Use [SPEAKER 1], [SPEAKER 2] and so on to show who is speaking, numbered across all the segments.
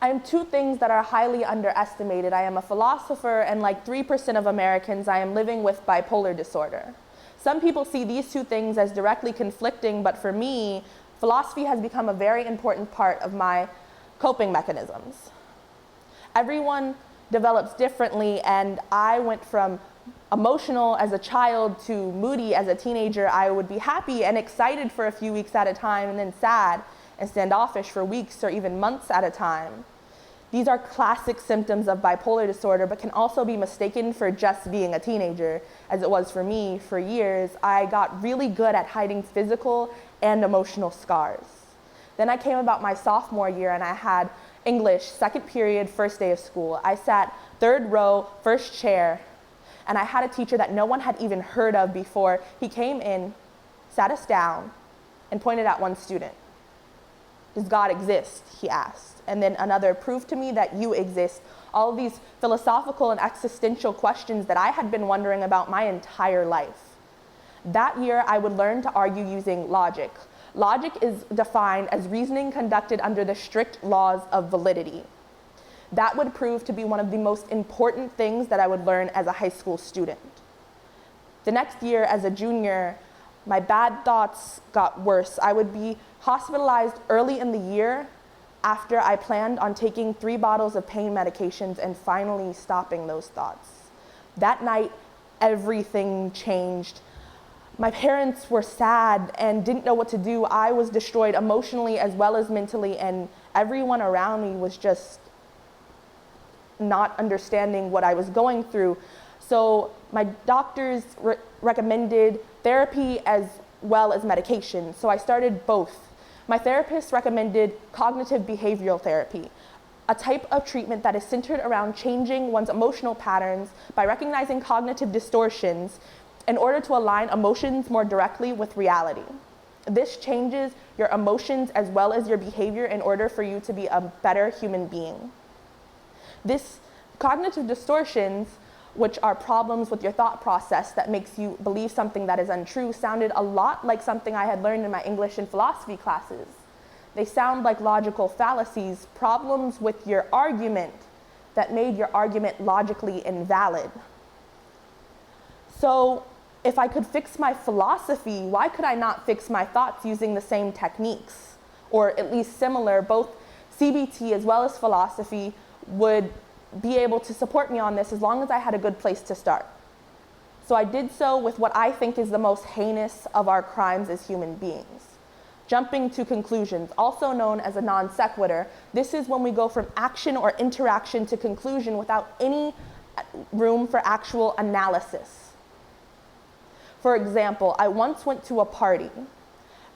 [SPEAKER 1] I am two things that are highly underestimated. I am a philosopher, and like 3% of Americans, I am living with bipolar disorder. Some people see these two things as directly conflicting, but for me, philosophy has become a very important part of my coping mechanisms. Everyone develops differently, and I went from emotional as a child to moody as a teenager. I would be happy and excited for a few weeks at a time, and then sad and standoffish for weeks or even months at a time. These are classic symptoms of bipolar disorder, but can also be mistaken for just being a teenager, as it was for me for years. I got really good at hiding physical and emotional scars. Then I came about my sophomore year, and I had English, second period, first day of school. I sat third row, first chair, and I had a teacher that no one had even heard of before. He came in, sat us down, and pointed at one student. Does God exist? He asked. And then another, prove to me that you exist. All of these philosophical and existential questions that I had been wondering about my entire life. That year, I would learn to argue using logic. Logic is defined as reasoning conducted under the strict laws of validity. That would prove to be one of the most important things that I would learn as a high school student. The next year, as a junior, my bad thoughts got worse. I would be hospitalized early in the year after I planned on taking 3 bottles of pain medications and finally stopping those thoughts. That night, everything changed. My parents were sad and didn't know what to do. I was destroyed emotionally as well as mentally, and everyone around me was just not understanding what I was going through. So my doctors recommended therapy as well as medication. So I started both. My therapist recommended cognitive behavioral therapy, a type of treatment that is centered around changing one's emotional patterns by recognizing cognitive distortions in order to align emotions more directly with reality. This changes your emotions as well as your behavior in order for you to be a better human being. This cognitive distortions, which are problems with your thought process that makes you believe something that is untrue, sounded a lot like something I had learned in my English and philosophy classes. They sound like logical fallacies, problems with your argument that made your argument logically invalid. So if I could fix my philosophy, why could I not fix my thoughts using the same techniques? Or at least similar. Both CBT as well as philosophy would be able to support me on this as long as I had a good place to start. So I did so with what I think is the most heinous of our crimes as human beings. Jumping to conclusions, also known as a non sequitur. This is when we go from action or interaction to conclusion without any room for actual analysis. For example, I once went to a party,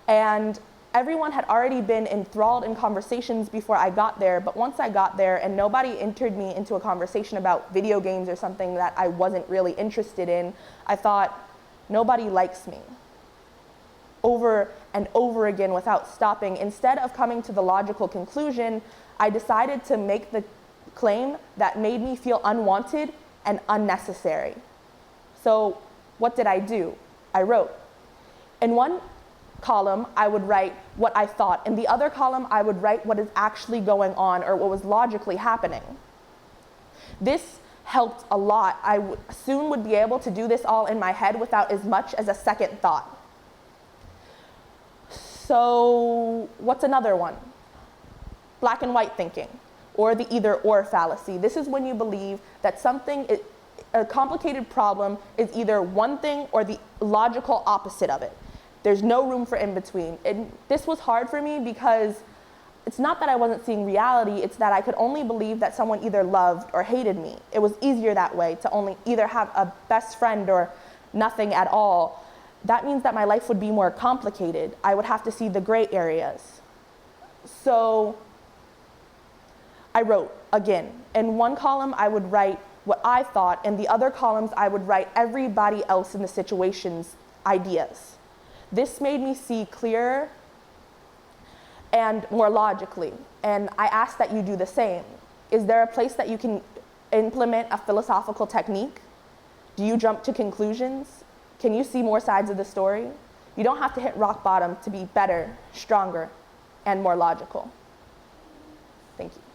[SPEAKER 1] and everyone had already been enthralled in conversations before I got there, but once I got there and nobody entered me into a conversation about video games or something that I wasn't really interested in, I thought, nobody likes me. Over and over again without stopping. Instead of coming to the logical conclusion, I decided to make the claim that made me feel unwanted and unnecessary. So what did I do? I wrote. In one column, I would write what I thought. In the other column, I would write what is actually going on or what was logically happening. This helped a lot. I soon would be able to do this all in my head without as much as a second thought. So what's another one? Black and white thinking, or the either-or fallacy. This is when you believe that a complicated problem is either one thing or the logical opposite of it. There's no room for in between. And this was hard for me because it's not that I wasn't seeing reality, it's that I could only believe that someone either loved or hated me. It was easier that way to only either have a best friend or nothing at all. That means that my life would be more complicated. I would have to see the gray areas. So I wrote again. In one column, I would write what I thought. In the other columns, I would write everybody else in the situation's ideas. This made me see clearer and more logically. And I ask that you do the same. Is there a place that you can implement a philosophical technique? Do you jump to conclusions? Can you see more sides of the story? You don't have to hit rock bottom to be better, stronger, and more logical. Thank you.